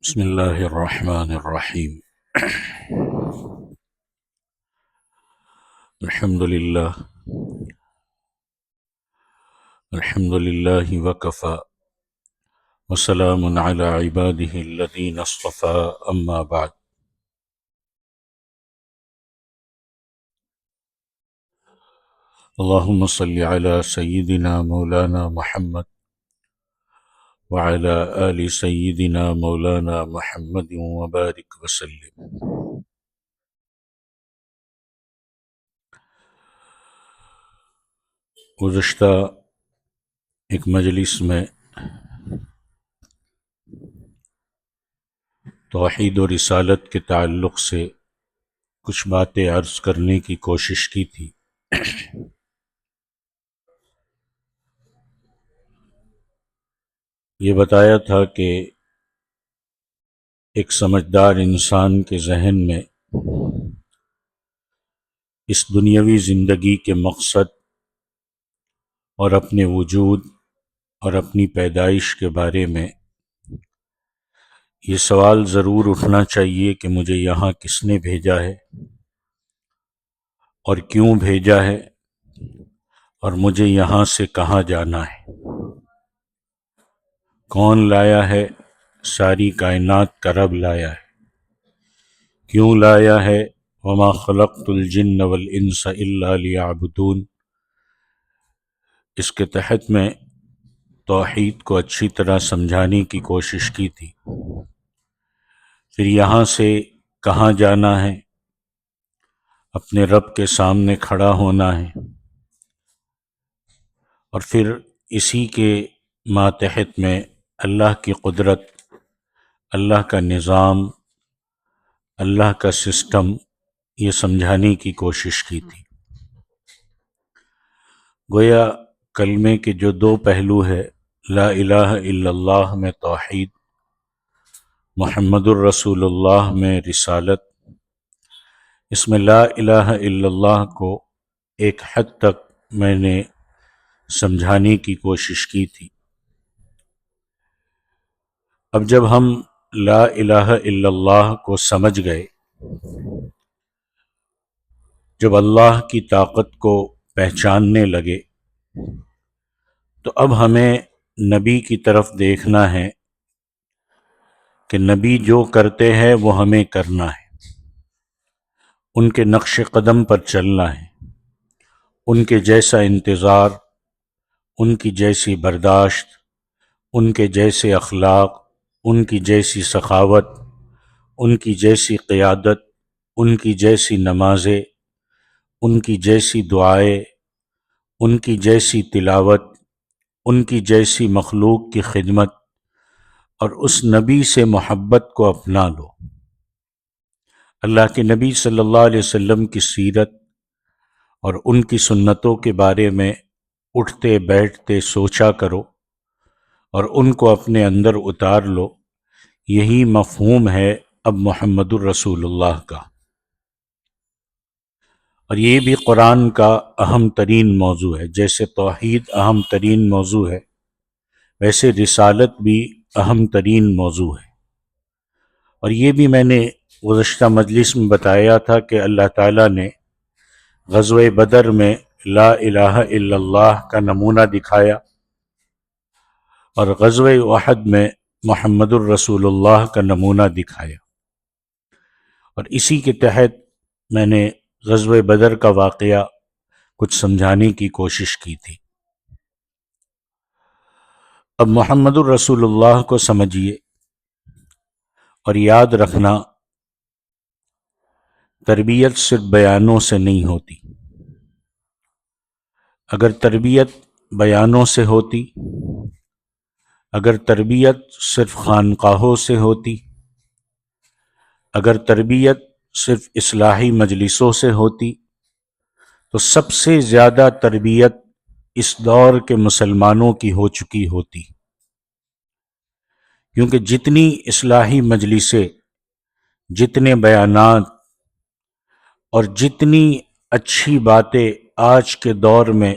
بسم اللہ الرحمن الرحیم الحمد للہ وکفی وسلام علی عبادہ الذین اصطفی اما بعد اللہم صلی علی سیدنا مولانا محمد وعلی آل سیدنا مولانا محمد وبارک وسلم۔ گزشتہ ایک مجلس میں توحید و رسالت کے تعلق سے کچھ باتیں عرض کرنے کی کوشش کی تھی۔ یہ بتایا تھا کہ ایک سمجھدار انسان کے ذہن میں اس دنیاوی زندگی کے مقصد اور اپنے وجود اور اپنی پیدائش کے بارے میں یہ سوال ضرور اٹھنا چاہیے کہ مجھے یہاں کس نے بھیجا ہے اور کیوں بھیجا ہے اور مجھے یہاں سے کہاں جانا ہے، کون لایا ہے، ساری کائنات کا رب لایا ہے، کیوں لایا ہے، وما خلقت الجن والانس الا لیعبدون۔ اس کے تحت میں توحید کو اچھی طرح سمجھانے کی کوشش کی تھی۔ پھر یہاں سے کہاں جانا ہے، اپنے رب کے سامنے کھڑا ہونا ہے، اور پھر اسی کے ماتحت میں اللہ کی قدرت، اللہ کا نظام، اللہ کا سسٹم، یہ سمجھانے کی کوشش کی تھی۔ گویا کلمے کے جو دو پہلو ہے، لا الہ الا اللہ میں توحید، محمد الرسول اللہ میں رسالت، اس میں لا الہ الا اللہ کو ایک حد تک میں نے سمجھانے کی کوشش کی تھی۔ اب جب ہم لا الہ الا اللہ کو سمجھ گئے، جب اللہ کی طاقت کو پہچاننے لگے، تو اب ہمیں نبی کی طرف دیکھنا ہے کہ نبی جو کرتے ہیں وہ ہمیں کرنا ہے، ان کے نقش قدم پر چلنا ہے، ان کے جیسا انتظار، ان کی جیسی برداشت، ان کے جیسے اخلاق، ان کی جیسی سخاوت، ان کی جیسی قیادت، ان کی جیسی نمازیں، ان کی جیسی دعائیں، ان کی جیسی تلاوت، ان کی جیسی مخلوق کی خدمت، اور اس نبی سے محبت کو اپنا لو۔ اللہ کے نبی صلی اللہ علیہ وسلم کی سیرت اور ان کی سنتوں کے بارے میں اٹھتے بیٹھتے سوچا کرو اور ان کو اپنے اندر اتار لو۔ یہی مفہوم ہے اب محمد الرسول اللہ کا، اور یہ بھی قرآن کا اہم ترین موضوع ہے۔ جیسے توحید اہم ترین موضوع ہے، ویسے رسالت بھی اہم ترین موضوع ہے۔ اور یہ بھی میں نے گزشتہ مجلس میں بتایا تھا کہ اللہ تعالیٰ نے غزوہ بدر میں لا الہ الا اللہ کا نمونہ دکھایا، اور غزوہ احد میں محمد الرسول اللہ کا نمونہ دکھایا، اور اسی کے تحت میں نے غزوہ بدر کا واقعہ کچھ سمجھانے کی کوشش کی تھی۔ اب محمد الرسول اللہ کو سمجھیے، اور یاد رکھنا تربیت صرف بیانوں سے نہیں ہوتی۔ اگر تربیت بیانوں سے ہوتی، اگر تربیت صرف خانقاہوں سے ہوتی، اگر تربیت صرف اصلاحی مجلسوں سے ہوتی، تو سب سے زیادہ تربیت اس دور کے مسلمانوں کی ہو چکی ہوتی، کیونکہ جتنی اصلاحی مجلسیں، جتنے بیانات اور جتنی اچھی باتیں آج کے دور میں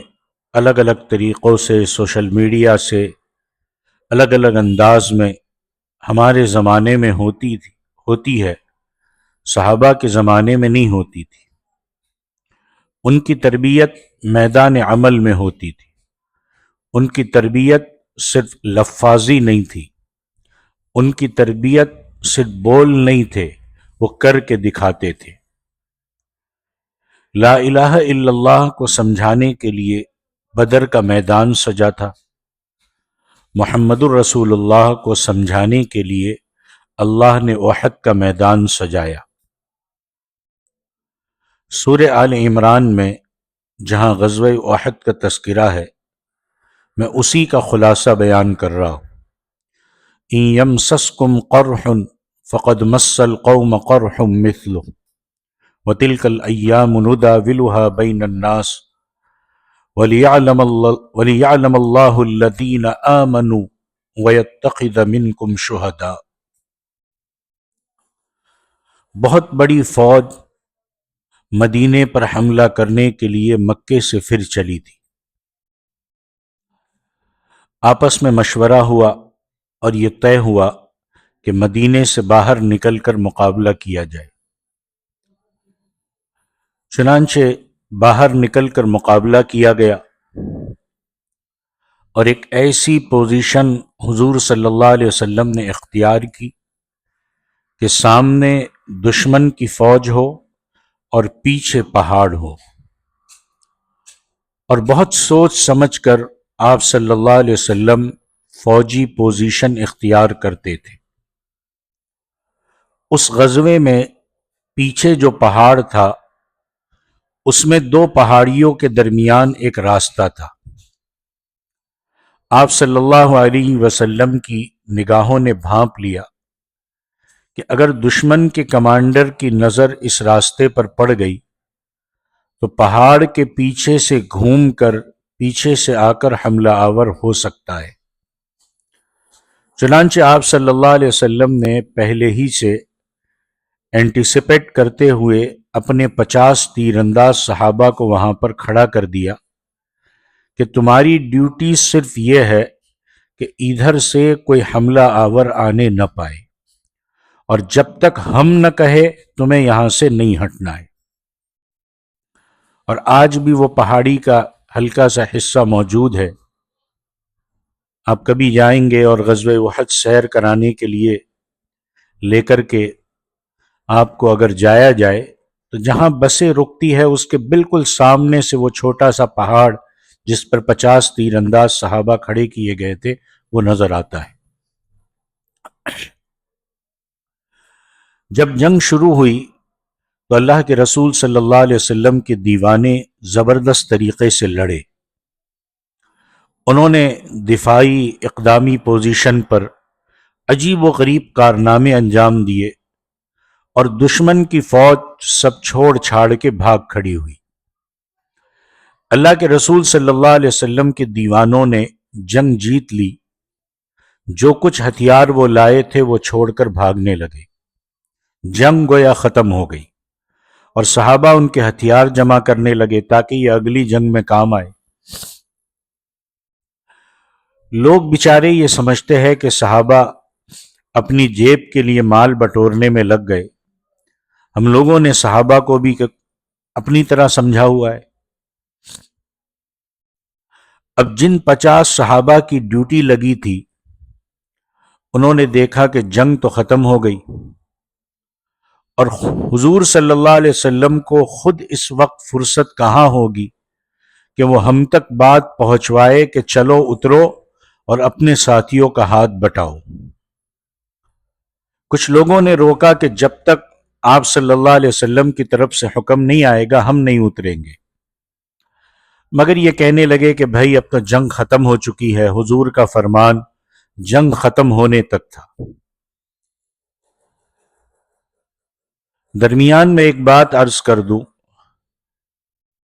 الگ الگ طریقوں سے، سوشل میڈیا سے، الگ الگ انداز میں ہمارے زمانے میں ہوتی ہے، صحابہ کے زمانے میں نہیں ہوتی تھی۔ ان کی تربیت میدان عمل میں ہوتی تھی، ان کی تربیت صرف لفاظی نہیں تھی، ان کی تربیت صرف بول نہیں تھے، وہ کر کے دکھاتے تھے۔ لا الہ الا اللہ کو سمجھانے کے لیے بدر کا میدان سجا تھا، محمد الرسول اللہ کو سمجھانے کے لیے اللہ نے احد کا میدان سجایا۔ سورہ آل عمران میں جہاں غزوہ احد کا تذکرہ ہے، میں اسی کا خلاصہ بیان کر رہا ہوں۔ ان یمسسکم قرح فقد مس القوم قرح مثلہ وتلک الایام نداولها بین الناس وَلِيَعْلَمَ اللَّهُ الَّذِينَ آمَنُوا وَيَتَّخِذَ مِنْكُمْ شُهَدَاءَ۔ بہت بڑی فوج مدینے پر حملہ کرنے کے لیے مکے سے پھر چلی تھی۔ آپس میں مشورہ ہوا اور یہ طے ہوا کہ مدینے سے باہر نکل کر مقابلہ کیا جائے۔ چنانچہ باہر نکل کر مقابلہ کیا گیا، اور ایک ایسی پوزیشن حضور صلی اللہ علیہ وسلم نے اختیار کی کہ سامنے دشمن کی فوج ہو اور پیچھے پہاڑ ہو، اور بہت سوچ سمجھ کر آپ صلی اللہ علیہ وسلم فوجی پوزیشن اختیار کرتے تھے۔ اس غزوے میں پیچھے جو پہاڑ تھا، اس میں دو پہاڑیوں کے درمیان ایک راستہ تھا۔ آپ صلی اللہ علیہ وسلم کی نگاہوں نے بھانپ لیا کہ اگر دشمن کے کمانڈر کی نظر اس راستے پر پڑ گئی تو پہاڑ کے پیچھے سے گھوم کر پیچھے سے آ کر حملہ آور ہو سکتا ہے۔ چنانچہ آپ صلی اللہ علیہ وسلم نے پہلے ہی سے اینٹیسپیٹ کرتے ہوئے اپنے 50 تیر انداز صحابہ کو وہاں پر کھڑا کر دیا کہ تمہاری ڈیوٹی صرف یہ ہے کہ ادھر سے کوئی حملہ آور آنے نہ پائے، اور جب تک ہم نہ کہے تمہیں یہاں سے نہیں ہٹنا ہے۔ اور آج بھی وہ پہاڑی کا ہلکا سا حصہ موجود ہے۔ آپ کبھی جائیں گے اور غزوہ احد سیر کرانے کے لیے لے کر کے آپ کو اگر جایا جائے تو جہاں بسیں رکتی ہے اس کے بالکل سامنے سے وہ چھوٹا سا پہاڑ جس پر 50 تیر انداز صحابہ کھڑے کیے گئے تھے وہ نظر آتا ہے۔ جب جنگ شروع ہوئی تو اللہ کے رسول صلی اللہ علیہ وسلم کے دیوانے زبردست طریقے سے لڑے۔ انہوں نے دفاعی اقدامی پوزیشن پر عجیب و غریب کارنامے انجام دیے، اور دشمن کی فوج سب چھوڑ چھاڑ کے بھاگ کھڑی ہوئی۔ اللہ کے رسول صلی اللہ علیہ وسلم کے دیوانوں نے جنگ جیت لی، جو کچھ ہتھیار وہ لائے تھے وہ چھوڑ کر بھاگنے لگے۔ جنگ گویا ختم ہو گئی، اور صحابہ ان کے ہتھیار جمع کرنے لگے تاکہ یہ اگلی جنگ میں کام آئے۔ لوگ بیچارے یہ سمجھتے ہیں کہ صحابہ اپنی جیب کے لیے مال بٹورنے میں لگ گئے۔ ہم لوگوں نے صحابہ کو بھی اپنی طرح سمجھا ہوا ہے۔ اب جن 50 صحابہ کی ڈیوٹی لگی تھی انہوں نے دیکھا کہ جنگ تو ختم ہو گئی، اور حضور صلی اللہ علیہ وسلم کو خود اس وقت فرصت کہاں ہوگی کہ وہ ہم تک بات پہنچوائے کہ چلو اترو اور اپنے ساتھیوں کا ہاتھ بٹاؤ۔ کچھ لوگوں نے روکا کہ جب تک آپ صلی اللہ علیہ وسلم کی طرف سے حکم نہیں آئے گا ہم نہیں اتریں گے، مگر یہ کہنے لگے کہ بھائی اب تو جنگ ختم ہو چکی ہے، حضور کا فرمان جنگ ختم ہونے تک تھا۔ درمیان میں ایک بات عرض کر دوں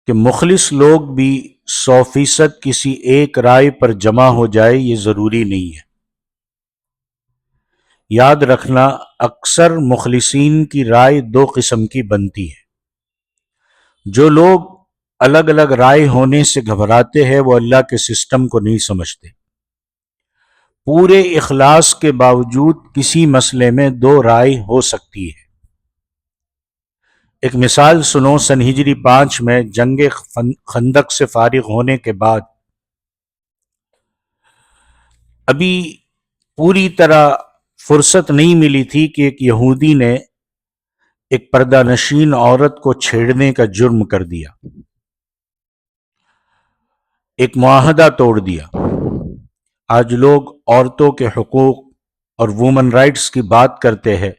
کہ مخلص لوگ بھی 100% کسی ایک رائے پر جمع ہو جائے یہ ضروری نہیں ہے۔ یاد رکھنا، اکثر مخلصین کی رائے دو قسم کی بنتی ہے۔ جو لوگ الگ الگ رائے ہونے سے گھبراتے ہیں وہ اللہ کے سسٹم کو نہیں سمجھتے۔ پورے اخلاص کے باوجود کسی مسئلے میں دو رائے ہو سکتی ہے۔ ایک مثال سنو، سن ہجری 5 میں جنگ خندق سے فارغ ہونے کے بعد ابھی پوری طرح فرصت نہیں ملی تھی کہ ایک یہودی نے ایک پردہ نشین عورت کو چھیڑنے کا جرم کر دیا، ایک معاہدہ توڑ دیا۔ آج لوگ عورتوں کے حقوق اور وومن رائٹس کی بات کرتے ہیں،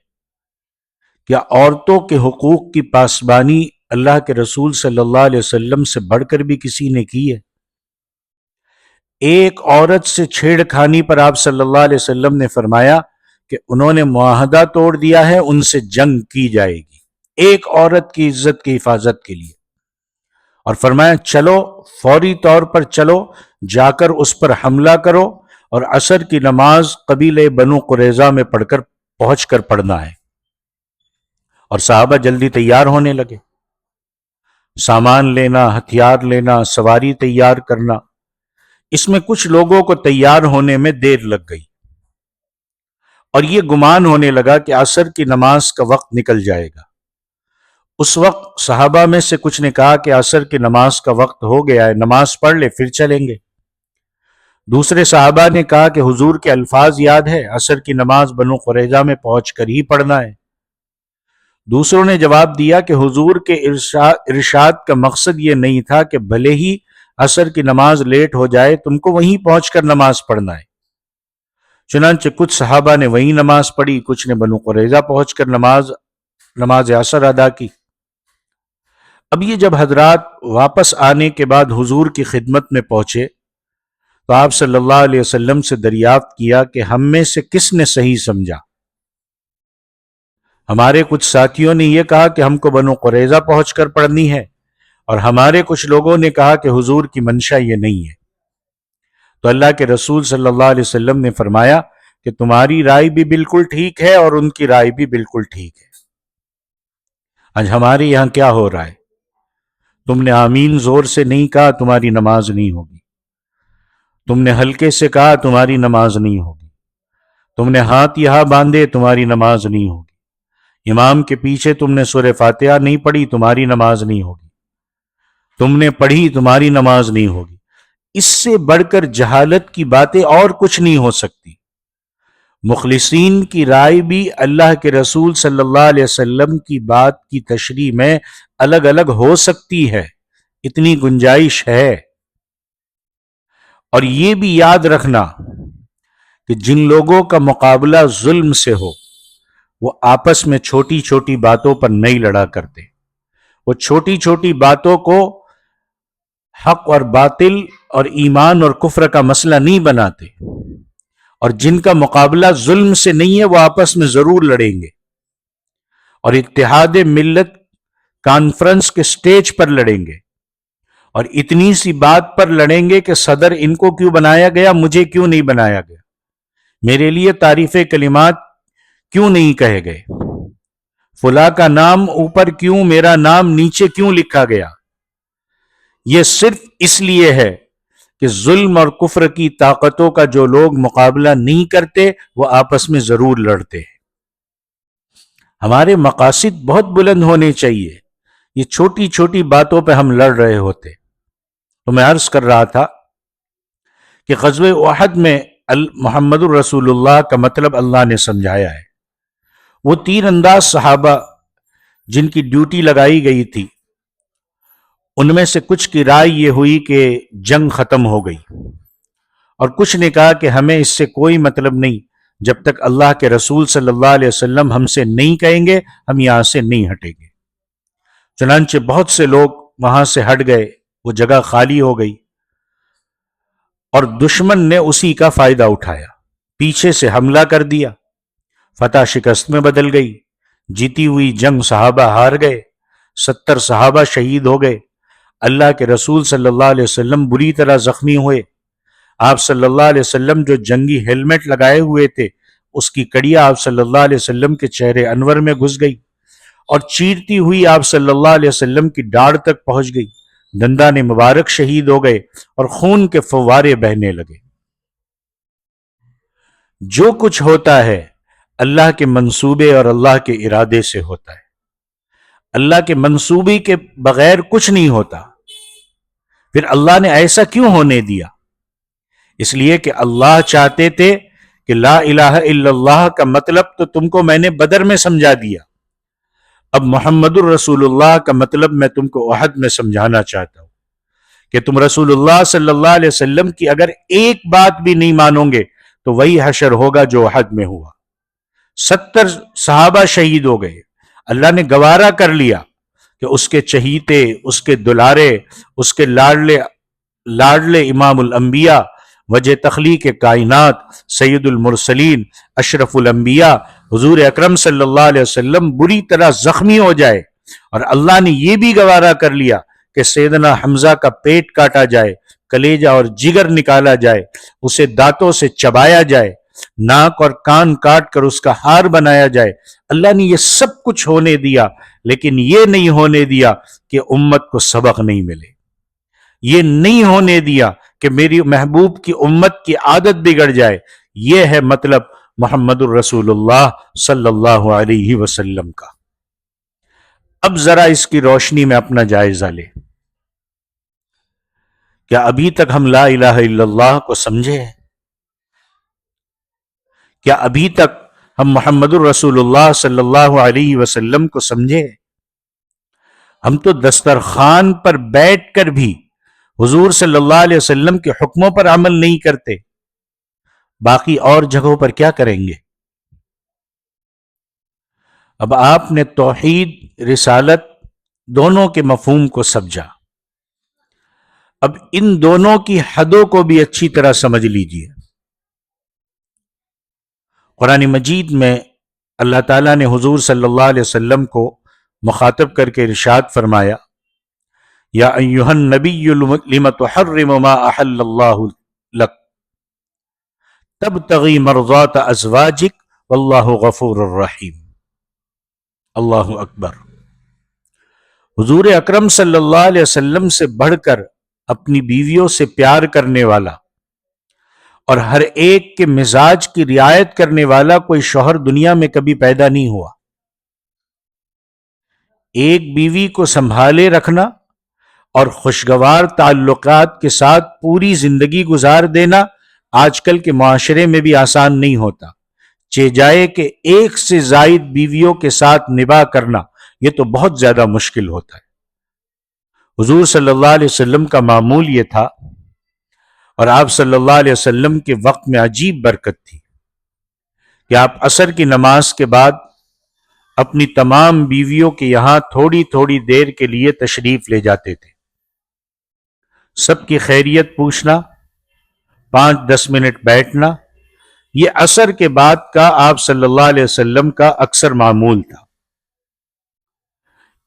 کیا عورتوں کے حقوق کی پاسبانی اللہ کے رسول صلی اللہ علیہ وسلم سے بڑھ کر بھی کسی نے کی ہے؟ ایک عورت سے چھیڑ کھانی پر آپ صلی اللہ علیہ وسلم نے فرمایا کہ انہوں نے معاہدہ توڑ دیا ہے، ان سے جنگ کی جائے گی، ایک عورت کی عزت کی حفاظت کے لیے۔ اور فرمایا چلو، فوری طور پر چلو، جا کر اس پر حملہ کرو اور عصر کی نماز قبیلہ بنو قریظہ میں پہنچ کر پڑھنا ہے۔ اور صحابہ جلدی تیار ہونے لگے، سامان لینا، ہتھیار لینا، سواری تیار کرنا۔ اس میں کچھ لوگوں کو تیار ہونے میں دیر لگ گئی اور یہ گمان ہونے لگا کہ عصر کی نماز کا وقت نکل جائے گا۔ اس وقت صحابہ میں سے کچھ نے کہا کہ عصر کی نماز کا وقت ہو گیا ہے، نماز پڑھ لے پھر چلیں گے۔ دوسرے صحابہ نے کہا کہ حضور کے الفاظ یاد ہے، عصر کی نماز بنو قریظہ میں پہنچ کر ہی پڑھنا ہے۔ دوسروں نے جواب دیا کہ حضور کے ارشاد کا مقصد یہ نہیں تھا کہ بھلے ہی عصر کی نماز لیٹ ہو جائے تم کو وہیں پہنچ کر نماز پڑھنا ہے۔ چنانچہ کچھ صحابہ نے وہیں نماز پڑھی، کچھ نے بنو قریظہ پہنچ کر نماز عصر ادا کی۔ اب یہ جب حضرات واپس آنے کے بعد حضور کی خدمت میں پہنچے تو آپ صلی اللہ علیہ وسلم سے دریافت کیا کہ ہم میں سے کس نے صحیح سمجھا؟ ہمارے کچھ ساتھیوں نے یہ کہا کہ ہم کو بنو قریظہ پہنچ کر پڑھنی ہے، اور ہمارے کچھ لوگوں نے کہا کہ حضور کی منشا یہ نہیں ہے۔ تو اللہ کے رسول صلی اللہ علیہ وسلم نے فرمایا کہ تمہاری رائے بھی بالکل ٹھیک ہے اور ان کی رائے بھی بالکل ٹھیک ہے۔ آج ہمارے یہاں کیا ہو رہا ہے؟ تم نے آمین زور سے نہیں کہا، تمہاری نماز نہیں ہوگی۔ تم نے ہلکے سے کہا، تمہاری نماز نہیں ہوگی۔ تم نے ہاتھ یہاں باندھے، تمہاری نماز نہیں ہوگی۔ امام کے پیچھے تم نے سورہ فاتحہ نہیں پڑھی، تمہاری نماز نہیں ہوگی۔ تم نے پڑھی، تمہاری نماز نہیں ہوگی۔ اس سے بڑھ کر جہالت کی باتیں اور کچھ نہیں ہو سکتی۔ مخلصین کی رائے بھی اللہ کے رسول صلی اللہ علیہ وسلم کی بات کی تشریح میں الگ الگ ہو سکتی ہے، اتنی گنجائش ہے۔ اور یہ بھی یاد رکھنا کہ جن لوگوں کا مقابلہ ظلم سے ہو وہ آپس میں چھوٹی چھوٹی باتوں پر نہیں لڑا کرتے، وہ چھوٹی چھوٹی باتوں کو حق اور باطل اور ایمان اور کفر کا مسئلہ نہیں بناتے، اور جن کا مقابلہ ظلم سے نہیں ہے وہ آپس میں ضرور لڑیں گے، اور اتحاد ملت کانفرنس کے سٹیج پر لڑیں گے، اور اتنی سی بات پر لڑیں گے کہ صدر ان کو کیوں بنایا گیا، مجھے کیوں نہیں بنایا گیا، میرے لیے تعریف کلمات کیوں نہیں کہے گئے، فلاں کا نام اوپر کیوں، میرا نام نیچے کیوں لکھا گیا۔ یہ صرف اس لیے ہے کہ ظلم اور کفر کی طاقتوں کا جو لوگ مقابلہ نہیں کرتے وہ آپس میں ضرور لڑتے ہیں۔ ہمارے مقاصد بہت بلند ہونے چاہیے، یہ چھوٹی چھوٹی باتوں پہ ہم لڑ رہے ہوتے۔ تو میں عرض کر رہا تھا کہ غزوہ احد میں محمد الرسول اللہ کا مطلب اللہ نے سمجھایا ہے۔ وہ تیر انداز صحابہ جن کی ڈیوٹی لگائی گئی تھی، ان میں سے کچھ کی رائے یہ ہوئی کہ جنگ ختم ہو گئی، اور کچھ نے کہا کہ ہمیں اس سے کوئی مطلب نہیں، جب تک اللہ کے رسول صلی اللہ علیہ وسلم ہم سے نہیں کہیں گے ہم یہاں سے نہیں ہٹیں گے۔ چنانچہ بہت سے لوگ وہاں سے ہٹ گئے، وہ جگہ خالی ہو گئی، اور دشمن نے اسی کا فائدہ اٹھایا، پیچھے سے حملہ کر دیا، فتح شکست میں بدل گئی، جیتی ہوئی جنگ صحابہ ہار گئے، 70 صحابہ شہید ہو گئے، اللہ کے رسول صلی اللہ علیہ وسلم بری طرح زخمی ہوئے۔ آپ صلی اللہ علیہ وسلم جو جنگی ہیلمٹ لگائے ہوئے تھے اس کی کڑیاں آپ صلی اللہ علیہ وسلم کے چہرے انور میں گھس گئی، اور چیرتی ہوئی آپ صلی اللہ علیہ وسلم کی داڑھ تک پہنچ گئی، دندان مبارک شہید ہو گئے اور خون کے فوارے بہنے لگے۔ جو کچھ ہوتا ہے اللہ کے منصوبے اور اللہ کے ارادے سے ہوتا ہے. اللہ کے منصوبے کے بغیر کچھ نہیں ہوتا. پھر اللہ نے ایسا کیوں ہونے دیا؟ اس لیے کہ اللہ چاہتے تھے کہ لا الہ الا اللہ کا مطلب تو تم کو میں نے بدر میں سمجھا دیا، اب محمد الرسول اللہ کا مطلب میں تم کو احد میں سمجھانا چاہتا ہوں کہ تم رسول اللہ صلی اللہ علیہ وسلم کی اگر ایک بات بھی نہیں مانو گے تو وہی حشر ہوگا جو احد میں ہوا. 70 صحابہ شہید ہو گئے. اللہ نے گوارا کر لیا کہ اس کے چہیتے، اس کے دلارے، اس کے لاڈلے امام الانبیاء، وجہ تخلیق کائنات، سید المرسلین، اشرف الانبیاء حضور اکرم صلی اللہ علیہ وسلم بری طرح زخمی ہو جائے. اور اللہ نے یہ بھی گوارا کر لیا کہ سیدنا حمزہ کا پیٹ کاٹا جائے، کلیجہ اور جگر نکالا جائے، اسے دانتوں سے چبایا جائے، ناک اور کان کاٹ کر اس کا ہار بنایا جائے. اللہ نے یہ سب کچھ ہونے دیا، لیکن یہ نہیں ہونے دیا کہ امت کو سبق نہیں ملے. یہ نہیں ہونے دیا کہ میری محبوب کی امت کی عادت بگڑ جائے. یہ ہے مطلب محمد الرسول اللہ صلی اللہ علیہ وسلم کا. اب ذرا اس کی روشنی میں اپنا جائزہ لے. کیا ابھی تک ہم لا الہ الا اللہ کو سمجھے ہیں؟ کیا ابھی تک ہم محمد الرسول اللہ صلی اللہ علیہ وسلم کو سمجھے؟ ہم تو دسترخوان پر بیٹھ کر بھی حضور صلی اللہ علیہ وسلم کے حکموں پر عمل نہیں کرتے، باقی اور جگہوں پر کیا کریں گے؟ اب آپ نے توحید، رسالت دونوں کے مفہوم کو سمجھا. اب ان دونوں کی حدوں کو بھی اچھی طرح سمجھ لیجئے. قرآن مجید میں اللہ تعالیٰ نے حضور صلی اللہ علیہ وسلم کو مخاطب کر کے ارشاد فرمایا، یا ایھا النبی لم تحرم ما احل اللہ لک تبتغی مرضات ازواجک واللہ غفور الرحیم. اللہ اکبر. حضور اکرم صلی اللہ علیہ وسلم سے بڑھ کر اپنی بیویوں سے پیار کرنے والا اور ہر ایک کے مزاج کی رعایت کرنے والا کوئی شوہر دنیا میں کبھی پیدا نہیں ہوا. ایک بیوی کو سنبھالے رکھنا اور خوشگوار تعلقات کے ساتھ پوری زندگی گزار دینا آج کل کے معاشرے میں بھی آسان نہیں ہوتا. جائے کہ ایک سے زائد بیویوں کے ساتھ نباہ کرنا یہ تو بہت زیادہ مشکل ہوتا ہے. حضور صلی اللہ علیہ وسلم کا معمول یہ تھا، اور آپ صلی اللہ علیہ وسلم کے وقت میں عجیب برکت تھی کہ آپ عصر کی نماز کے بعد اپنی تمام بیویوں کے یہاں تھوڑی تھوڑی دیر کے لیے تشریف لے جاتے تھے. سب کی خیریت پوچھنا، 5-10 منٹ بیٹھنا، یہ عصر کے بعد کا آپ صلی اللہ علیہ وسلم کا اکثر معمول تھا.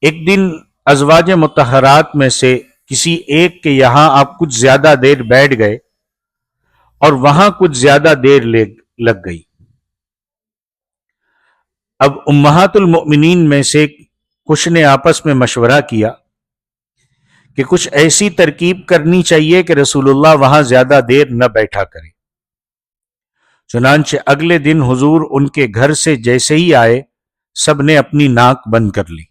ایک دن ازواج مطہرات میں سے کسی ایک کے یہاں آپ کچھ زیادہ دیر بیٹھ گئے اور وہاں کچھ زیادہ دیر لگ گئی. اب امہات المؤمنین میں سے کچھ نے آپس میں مشورہ کیا کہ کچھ ایسی ترکیب کرنی چاہیے کہ رسول اللہ وہاں زیادہ دیر نہ بیٹھا کرے. چنانچہ اگلے دن حضور ان کے گھر سے جیسے ہی آئے سب نے اپنی ناک بند کر لی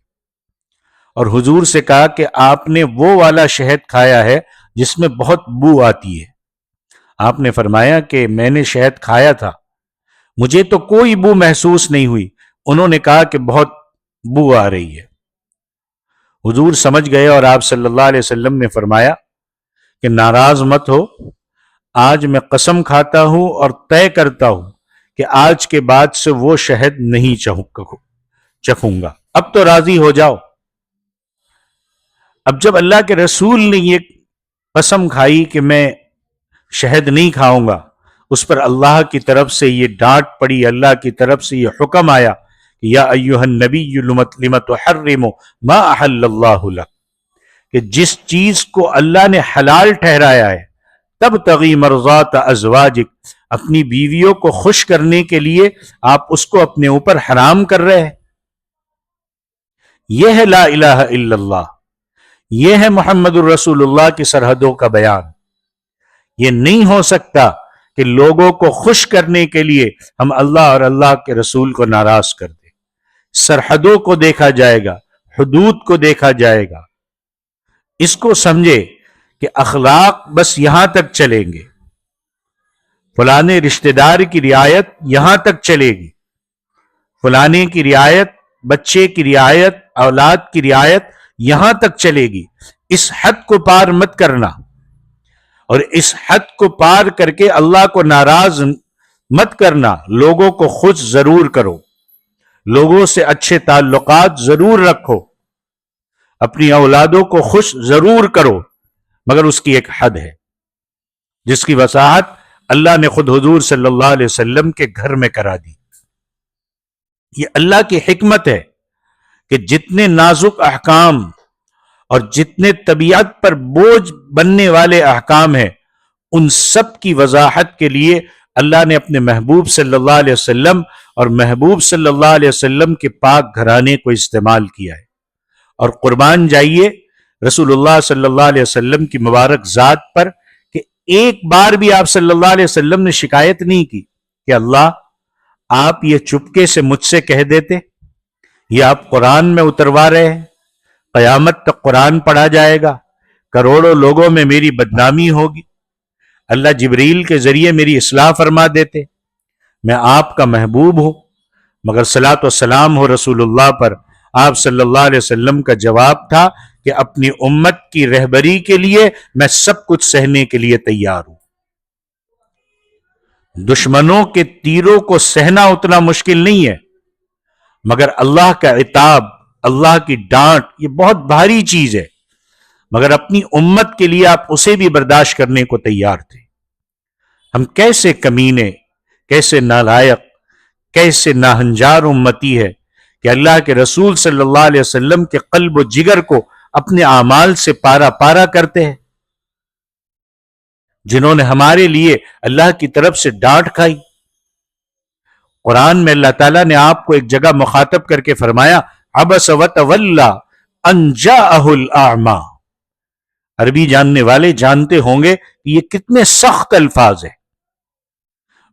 اور حضور سے کہا کہ آپ نے وہ والا شہد کھایا ہے جس میں بہت بو آتی ہے. آپ نے فرمایا کہ میں نے شہد کھایا تھا، مجھے تو کوئی بو محسوس نہیں ہوئی. انہوں نے کہا کہ بہت بو آ رہی ہے. حضور سمجھ گئے اور آپ صلی اللہ علیہ وسلم نے فرمایا کہ ناراض مت ہو، آج میں قسم کھاتا ہوں اور طے کرتا ہوں کہ آج کے بعد سے وہ شہد نہیں چکھوں گا. اب تو راضی ہو جاؤ. اب جب اللہ کے رسول نے یہ قسم کھائی کہ میں شہد نہیں کھاؤں گا، اس پر اللہ کی طرف سے یہ ڈانٹ پڑی، اللہ کی طرف سے یہ حکم آیا کہ یا ایھا النبی لم تحرم ما احل اللہ لک، کہ جس چیز کو اللہ نے حلال ٹھہرایا ہے تبتغی مرضات ازواجک، اپنی بیویوں کو خوش کرنے کے لیے آپ اس کو اپنے اوپر حرام کر رہے ہیں. یہ ہے لا الہ الا اللہ، یہ ہے محمد الرسول اللہ کی سرحدوں کا بیان. یہ نہیں ہو سکتا کہ لوگوں کو خوش کرنے کے لیے ہم اللہ اور اللہ کے رسول کو ناراض کر دیں۔ سرحدوں کو دیکھا جائے گا، حدود کو دیکھا جائے گا۔ اس کو سمجھے کہ اخلاق بس یہاں تک چلیں گے، فلانے رشتہ دار کی رعایت یہاں تک چلے گی، فلانے کی رعایت، بچے کی رعایت، اولاد کی رعایت یہاں تک چلے گی۔ اس حد کو پار مت کرنا، اور اس حد کو پار کر کے اللہ کو ناراض مت کرنا۔ لوگوں کو خوش ضرور کرو، لوگوں سے اچھے تعلقات ضرور رکھو، اپنی اولادوں کو خوش ضرور کرو، مگر اس کی ایک حد ہے جس کی وضاحت اللہ نے خود حضور صلی اللہ علیہ وسلم کے گھر میں کرا دی۔ یہ اللہ کی حکمت ہے کہ جتنے نازک احکام اور جتنے طبیعت پر بوجھ بننے والے احکام ہیں، ان سب کی وضاحت کے لیے اللہ نے اپنے محبوب صلی اللہ علیہ وسلم اور محبوب صلی اللہ علیہ وسلم کے پاک گھرانے کو استعمال کیا ہے۔ اور قربان جائیے رسول اللہ صلی اللہ علیہ وسلم کی مبارک ذات پر کہ ایک بار بھی آپ صلی اللہ علیہ وسلم نے شکایت نہیں کی کہ اللہ آپ یہ چپکے سے مجھ سے کہہ دیتے، یہ آپ قرآن میں اتروا رہے ہیں، قیامت تک قرآن پڑھا جائے گا، کروڑوں لوگوں میں میری بدنامی ہوگی، اللہ جبریل کے ذریعے میری اصلاح فرما دیتے، میں آپ کا محبوب ہوں۔ مگر صلاۃ و سلام ہو رسول اللہ پر، آپ صلی اللہ علیہ وسلم کا جواب تھا کہ اپنی امت کی رہبری کے لیے میں سب کچھ سہنے کے لیے تیار ہوں۔ دشمنوں کے تیروں کو سہنا اتنا مشکل نہیں ہے، مگر اللہ کا عتاب، اللہ کی ڈانٹ، یہ بہت بھاری چیز ہے، مگر اپنی امت کے لیے آپ اسے بھی برداشت کرنے کو تیار تھے۔ ہم کیسے کمینے، کیسے نالائق، کیسے ناہنجار امتی ہے کہ اللہ کے رسول صلی اللہ علیہ وسلم کے قلب و جگر کو اپنے اعمال سے پارا پارا کرتے ہیں، جنہوں نے ہمارے لیے اللہ کی طرف سے ڈانٹ کھائی۔ قرآن میں اللہ تعالیٰ نے آپ کو ایک جگہ مخاطب کر کے فرمایا عبس وتولی ان جاءہ الاعمی۔ عربی جاننے والے جانتے ہوں گے کہ یہ کتنے سخت الفاظ ہیں۔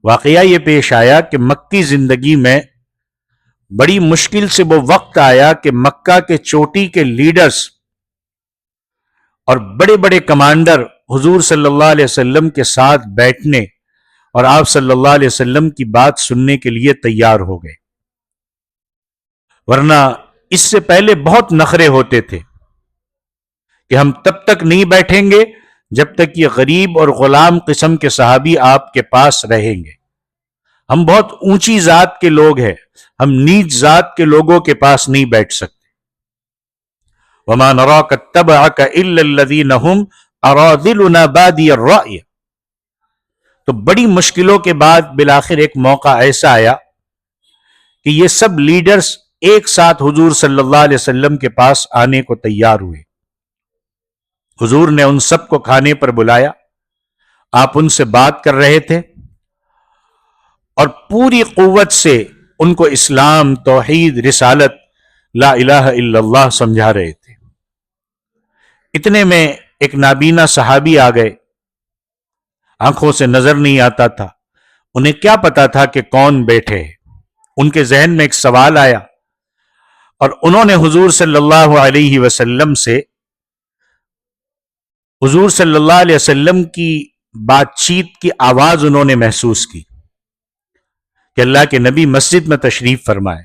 واقعہ یہ پیش آیا کہ مکی زندگی میں بڑی مشکل سے وہ وقت آیا کہ مکہ کے چوٹی کے لیڈرز اور بڑے بڑے کمانڈر حضور صلی اللہ علیہ وسلم کے ساتھ بیٹھنے اور آپ صلی اللہ علیہ وسلم کی بات سننے کے لیے تیار ہو گئے، ورنہ اس سے پہلے بہت نخرے ہوتے تھے کہ ہم تب تک نہیں بیٹھیں گے جب تک یہ غریب اور غلام قسم کے صحابی آپ کے پاس رہیں گے، ہم بہت اونچی ذات کے لوگ ہیں، ہم نیچ ذات کے لوگوں کے پاس نہیں بیٹھ سکتے۔ وَمَا نَرَاكَ اتَّبَعَكَ إِلَّا الَّذِينَ هُمْ أَرَاذِلُنَا بَادِيَ الرَّأْيِ۔ تو بڑی مشکلوں کے بعد بالآخر ایک موقع ایسا آیا کہ یہ سب لیڈرز ایک ساتھ حضور صلی اللہ علیہ وسلم کے پاس آنے کو تیار ہوئے۔ حضور نے ان سب کو کھانے پر بلایا، آپ ان سے بات کر رہے تھے اور پوری قوت سے ان کو اسلام، توحید، رسالت، لا الہ الا اللہ سمجھا رہے تھے۔ اتنے میں ایک نابینا صحابی آ گئے، آنکھوں سے نظر نہیں آتا تھا، انہیں کیا پتا تھا کہ کون بیٹھے ہیں۔ ان کے ذہن میں ایک سوال آیا اور انہوں نے حضور صلی اللہ علیہ وسلم سے، حضور صلی اللہ علیہ وسلم کی بات چیت کی آواز انہوں نے محسوس کی کہ اللہ کے نبی مسجد میں تشریف فرمائے۔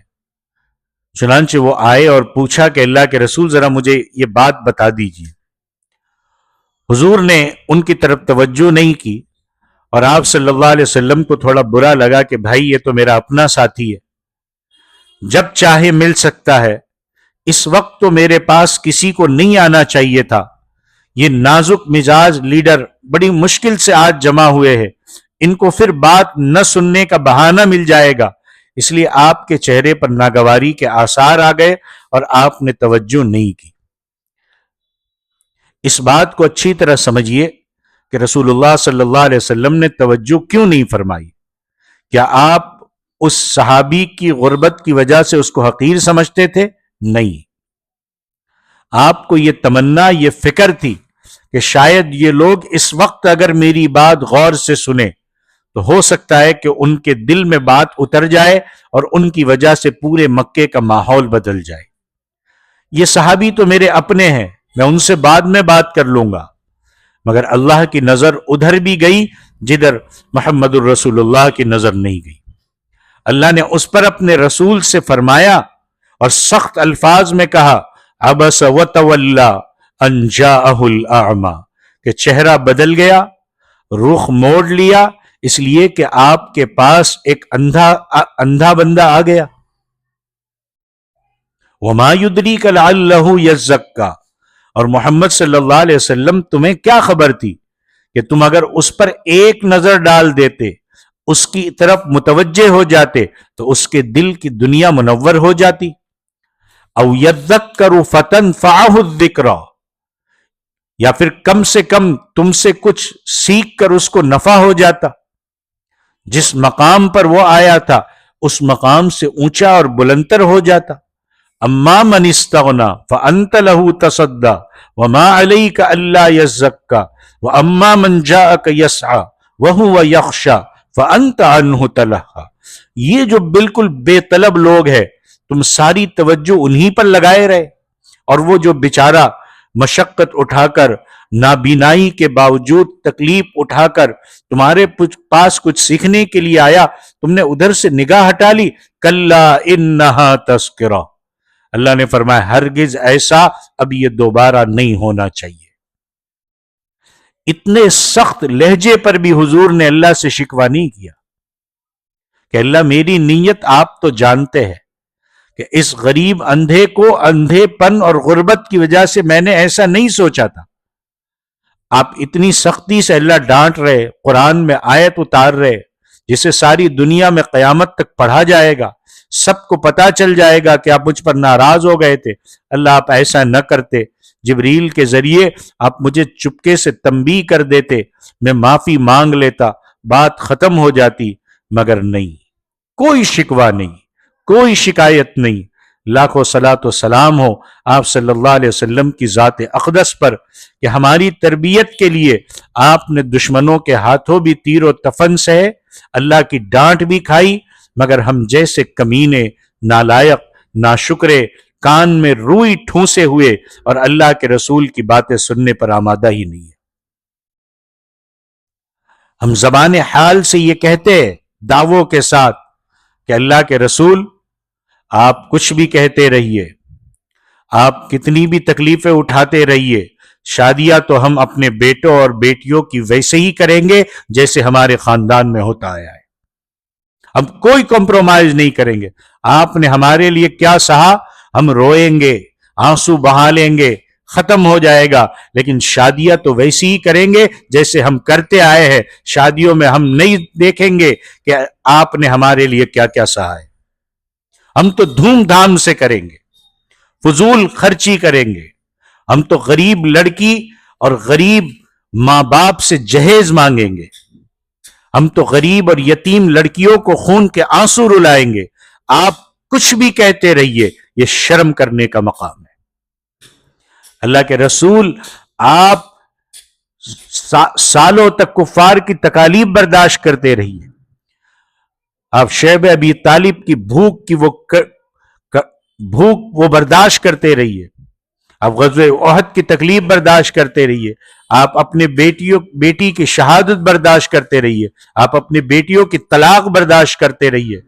چنانچہ وہ آئے اور پوچھا کہ اللہ کے رسول ذرا مجھے یہ بات بتا دیجیے۔ حضور نے ان کی طرف توجہ نہیں کی اور آپ صلی اللہ علیہ وسلم کو تھوڑا برا لگا کہ بھائی یہ تو میرا اپنا ساتھی ہے، جب چاہے مل سکتا ہے، اس وقت تو میرے پاس کسی کو نہیں آنا چاہیے تھا، یہ نازک مزاج لیڈر بڑی مشکل سے آج جمع ہوئے ہیں، ان کو پھر بات نہ سننے کا بہانہ مل جائے گا، اس لیے آپ کے چہرے پر ناگواری کے آثار آ گئے اور آپ نے توجہ نہیں کی۔ اس بات کو اچھی طرح سمجھیے کہ رسول اللہ صلی اللہ علیہ وسلم نے توجہ کیوں نہیں فرمائی؟ کیا آپ اس صحابی کی غربت کی وجہ سے اس کو حقیر سمجھتے تھے؟ نہیں، آپ کو یہ تمنا، یہ فکر تھی کہ شاید یہ لوگ اس وقت اگر میری بات غور سے سنیں تو ہو سکتا ہے کہ ان کے دل میں بات اتر جائے اور ان کی وجہ سے پورے مکے کا ماحول بدل جائے۔ یہ صحابی تو میرے اپنے ہیں، میں ان سے بعد میں بات کر لوں گا، مگر اللہ کی نظر ادھر بھی گئی جدھر محمد الرسول اللہ کی نظر نہیں گئی۔ اللہ نے اس پر اپنے رسول سے فرمایا اور سخت الفاظ میں کہا، عبس وتولی ان جاءہ الاعمی، کہ چہرہ بدل گیا، رخ موڑ لیا، اس لیے کہ آپ کے پاس ایک اندھا بندہ آ گیا۔ وما یدریک لعلہ یزکی، اور محمد صلی اللہ علیہ وسلم تمہیں کیا خبر تھی کہ تم اگر اس پر ایک نظر ڈال دیتے، اس کی طرف متوجہ ہو جاتے، تو اس کے دل کی دنیا منور ہو جاتی۔ او یذکر فتنفعہ الذکریٰ، یا پھر کم سے کم تم سے کچھ سیکھ کر اس کو نفع ہو جاتا۔ جس مقام پر وہ آیا تھا اس مقام سے اونچا اور بلندتر ہو جاتا۔ اما من استغنی فانت له تصدی وما علیک الا یزکی واما من جاءک یسعی وهو یخشی فانت عنہ تلہی۔ یہ جو بالکل بے طلب لوگ ہیں، تم ساری توجہ انہی پر لگائے رہے، اور وہ جو بیچارہ مشقت اٹھا کر، نابینائی کے باوجود تکلیف اٹھا کر تمہارے پاس کچھ سیکھنے کے لیے آیا، تم نے ادھر سے نگاہ ہٹا لی۔ کلا انہا تذکرہ، اللہ نے فرمایا ہرگز ایسا اب یہ دوبارہ نہیں ہونا چاہیے۔ اتنے سخت لہجے پر بھی حضور نے اللہ سے شکوہ نہیں کیا کہ اللہ میری نیت آپ تو جانتے ہیں کہ اس غریب اندھے کو اندھے پن اور غربت کی وجہ سے میں نے ایسا نہیں سوچا تھا۔ آپ اتنی سختی سے اللہ ڈانٹ رہے، قرآن میں آیت اتار رہے جسے ساری دنیا میں قیامت تک پڑھا جائے گا، سب کو پتا چل جائے گا کہ آپ مجھ پر ناراض ہو گئے تھے۔ اللہ آپ ایسا نہ کرتے، جبریل کے ذریعے آپ مجھے چپکے سے تنبیہ کر دیتے، میں معافی مانگ لیتا، بات ختم ہو جاتی، مگر نہیں، کوئی شکوہ نہیں، کوئی شکایت نہیں۔ لاکھوں صلاۃ و سلام ہو آپ صلی اللہ علیہ وسلم کی ذات اقدس پر کہ ہماری تربیت کے لیے آپ نے دشمنوں کے ہاتھوں بھی تیر و تفن سہے، اللہ کی ڈانٹ بھی کھائی، مگر ہم جیسے کمینے، نالائق، ناشکرے کان میں روئی ٹھونسے ہوئے اور اللہ کے رسول کی باتیں سننے پر آمادہ ہی نہیں ہے۔ ہم زبان حال سے یہ کہتے ہیں دعووں کے ساتھ کہ اللہ کے رسول آپ کچھ بھی کہتے رہیے، آپ کتنی بھی تکلیفیں اٹھاتے رہیے، شادیاں تو ہم اپنے بیٹوں اور بیٹیوں کی ویسے ہی کریں گے جیسے ہمارے خاندان میں ہوتا آیا ہے، ہم کوئی کمپرومائز نہیں کریں گے۔ آپ نے ہمارے لیے کیا سہا، ہم روئیں گے، آنسو بہا لیں گے، ختم ہو جائے گا، لیکن شادیاں تو ویسی ہی کریں گے جیسے ہم کرتے آئے ہیں۔ شادیوں میں ہم نہیں دیکھیں گے کہ آپ نے ہمارے لیے کیا کیا سہا ہے، ہم تو دھوم دھام سے کریں گے، فضول خرچی کریں گے، ہم تو غریب لڑکی اور غریب ماں باپ سے جہیز مانگیں گے، ہم تو غریب اور یتیم لڑکیوں کو خون کے آنسو رلائیں گے۔ آپ کچھ بھی کہتے رہیے، یہ شرم کرنے کا مقام ہے۔ اللہ کے رسول آپ سالوں تک کفار کی تکالیف برداشت کرتے رہیے، آپ شیب ابی طالب کی بھوک وہ برداشت کرتے رہیے، آپ غزوہ احد کی تکلیف برداشت کرتے رہیے، آپ اپنے بیٹی کی شہادت برداشت کرتے رہیے، آپ اپنے بیٹیوں کی طلاق برداشت کرتے رہیے،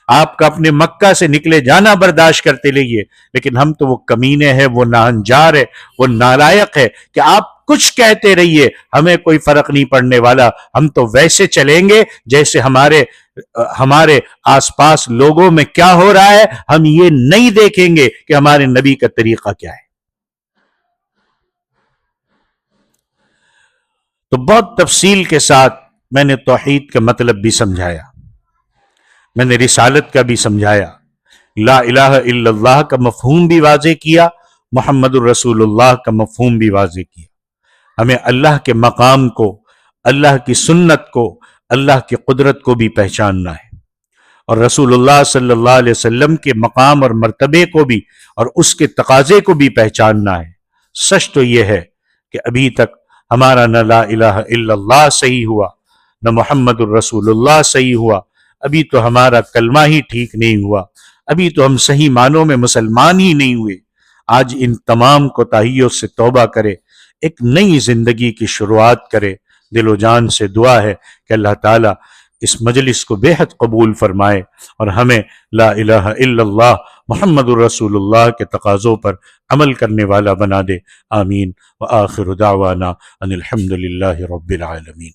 آپ کا اپنے مکہ سے نکلے جانا برداشت کرتے رہیے، لیکن ہم تو وہ کمینے ہیں، وہ ناہنجار ہے، وہ نالائق ہے کہ آپ کچھ کہتے رہیے، ہمیں کوئی فرق نہیں پڑنے والا، ہم تو ویسے چلیں گے جیسے ہمارے آس پاس لوگوں میں کیا ہو رہا ہے، ہم یہ نہیں دیکھیں گے کہ ہمارے نبی کا طریقہ کیا ہے۔ تو بہت تفصیل کے ساتھ میں نے توحید کا مطلب بھی سمجھایا، میں نے رسالت کا بھی سمجھایا، لا الہ الا اللہ کا مفہوم بھی واضح کیا، محمد الرسول اللہ کا مفہوم بھی واضح کیا۔ ہمیں اللہ کے مقام کو، اللہ کی سنت کو، اللہ کی قدرت کو بھی پہچاننا ہے، اور رسول اللہ صلی اللہ علیہ وسلم کے مقام اور مرتبے کو بھی اور اس کے تقاضے کو بھی پہچاننا ہے۔ سچ تو یہ ہے کہ ابھی تک ہمارا نہ لا الہ الا اللہ صحیح ہوا، نہ محمد الرسول اللہ صحیح ہوا، ابھی تو ہمارا کلمہ ہی ٹھیک نہیں ہوا، ابھی تو ہم صحیح معنوں میں مسلمان ہی نہیں ہوئے۔ آج ان تمام کوتاہیوں سے توبہ کرے، ایک نئی زندگی کی شروعات کرے۔ دل و جان سے دعا ہے کہ اللہ تعالیٰ اس مجلس کو بے حد قبول فرمائے اور ہمیں لا الہ الا اللہ محمد الرسول اللہ کے تقاضوں پر عمل کرنے والا بنا دے۔ آمین۔ وآخر دعوانا ان الحمد للہ رب العالمین۔